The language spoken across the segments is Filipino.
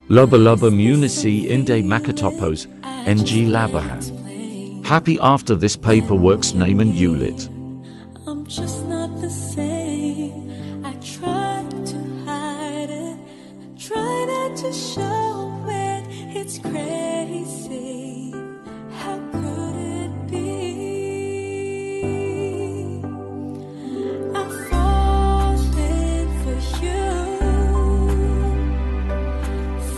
Loba loba munisi inde makatopos, ng labahan. Happy after this paperwork's name and ulit. I'm just not the same. I try to hide it, try not to show it. It's crazy. How could it be? I'm falling for you.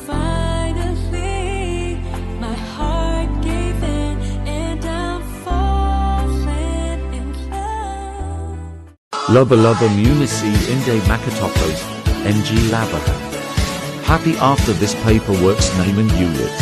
Finally, my heart gave in, and I'm falling in love. Loba loba munisi inde makatopos, ng labahan. Happy after this paperwork's name and ulit.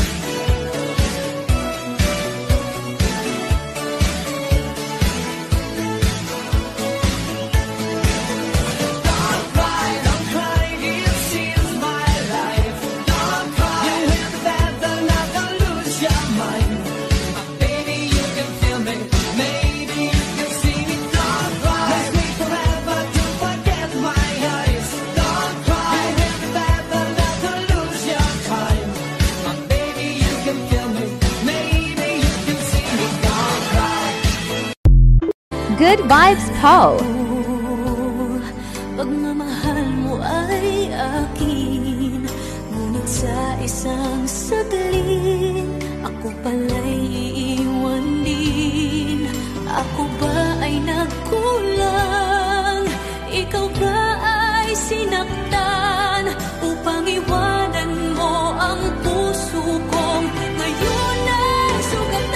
Good vibes, Paul. Pagmamahal mo ay akin, ngunit sa isang saglit, ako pala'y iiwan din. Ako ba ay nagkulang? Ikaw ba ay sinaktan? Upang iwanan mo ang puso kong ngayon ay sugatan.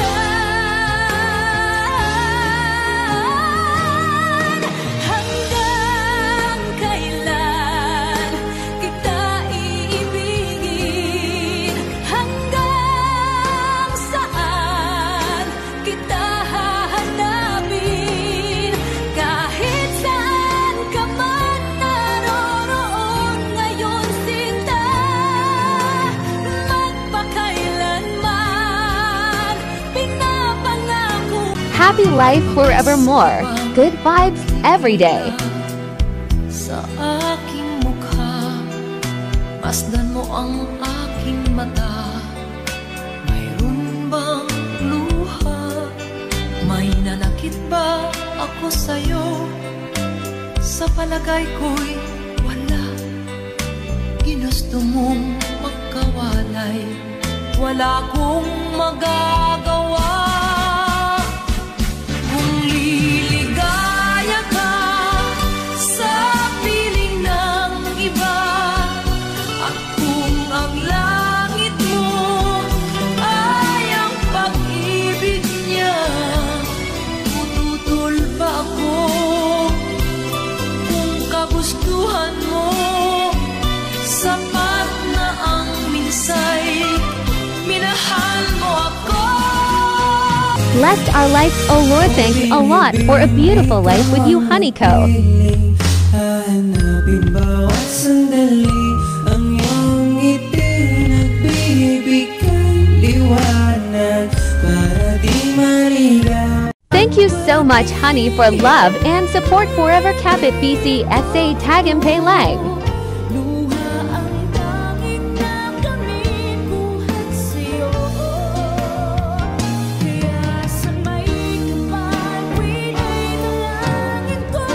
Hanggang kailan kita iibigin? Hanggang saan kita hahanapin? Kahit saan ka man naroroon ngayon, sinta, magpakailanman pinapangako. Happy life forevermore. Good vibes every day. Sa aking mukha, masdan mo ang aking mata. Mayroon bang luha? May nanakit ba ako sa'yo? Sa palagay ko'y wala. Ginusto mong magkawalay, wala akong magagawa. Kung liligaya ka sa piling ng iba, at kung ang langit mo ay ang pag-ibig niya, tututol ba ako? Kung kagustuhan mo, sapat na ang minsay, minahal mo ako. Blessed our life, O Lord, thanks a lot for a beautiful life with you, Honeyco. Hahanapin bawat sandali ang iyong ngiti, nagbibigay liwanag para di maligaw. Thank you so much, Honey, for love and support forever. Kapit BC SA Tagim Pay Lang. Luha ang tanging nakamit buhat sa'yo. Kaya sa may kapal, winay dalangin ko.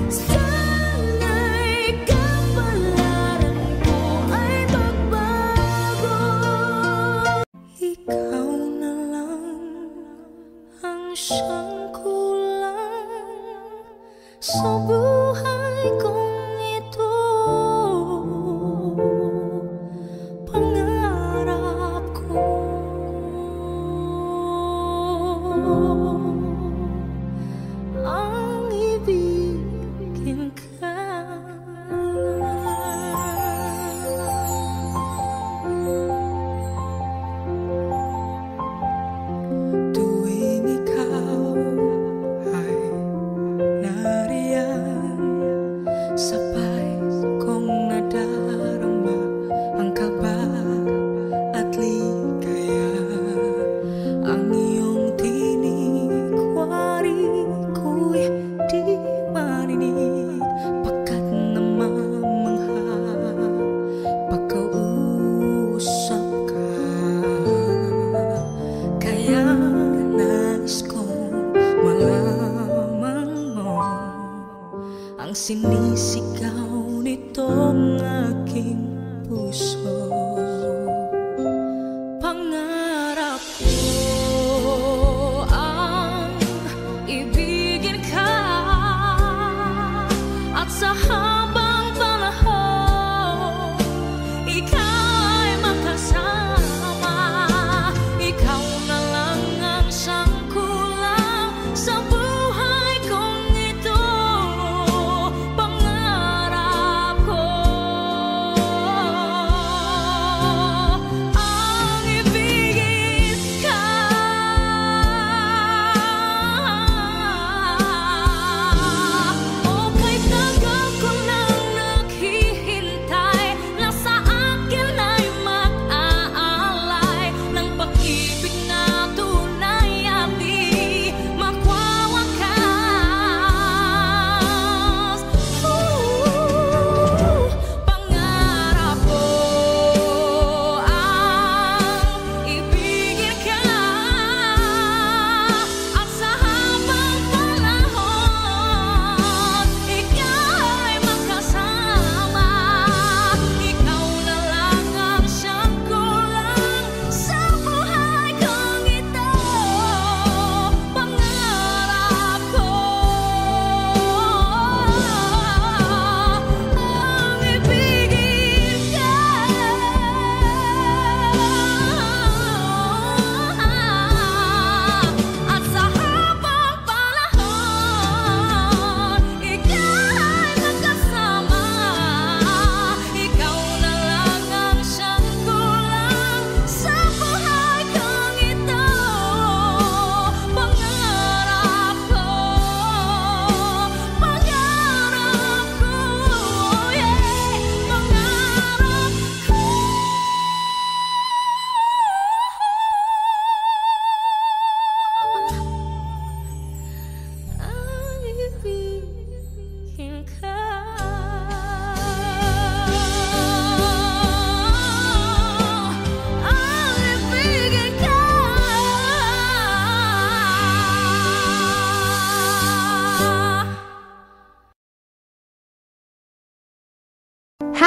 Sana'y kapalaran ko ay magbago. Ikaw na lang ang siyang kulang sa buhay kong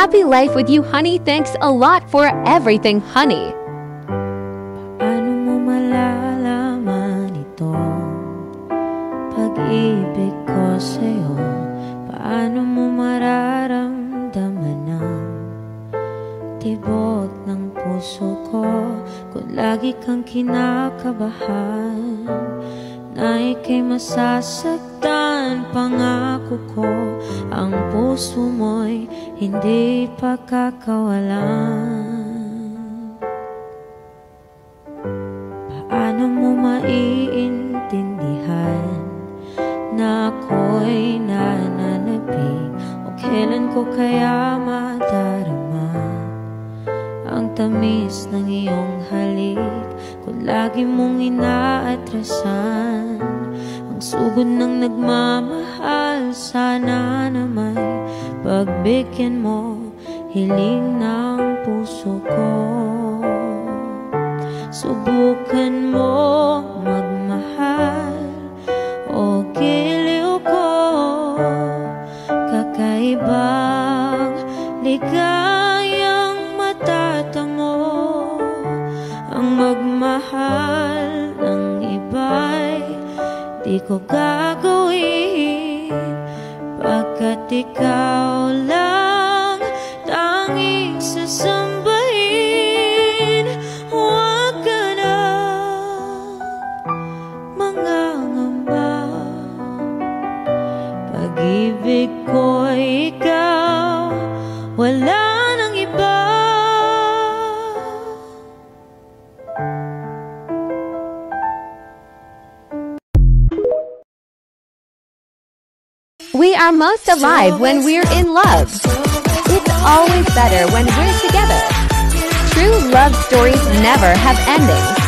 Happy life with you, honey. Thanks a lot for everything, honey. Paano mo malalaman ito? Pag-ibig ko sa'yo. Paano mo mararamdaman ang tibok ng puso ko? Kung lagi kang kinakabahan na ika'y masasaktan, pangako ko ang puso mo'y hindi pagkakawalan. Paano mo maiintindihan na ako'y nananabing o kailan ko kaya madarama ang tamis ng iyong halik? Kung lagi mong inaatrasan ang sugod ng nagmamahal, sana na may pagbigyan mo hiling ng puso ko. Subukan mo magmahal o giliw ko, kakaibang ligayang matatamo. Ang magmahal ng iba'y di ko gagawin, pagkat ikaw lang tanging sasambahin. Huwag ka na mangangamba, pag-ibig ko'y ikaw, wala nang iba. We are most alive when we're in love. It's always better when we're together. True love stories never have endings.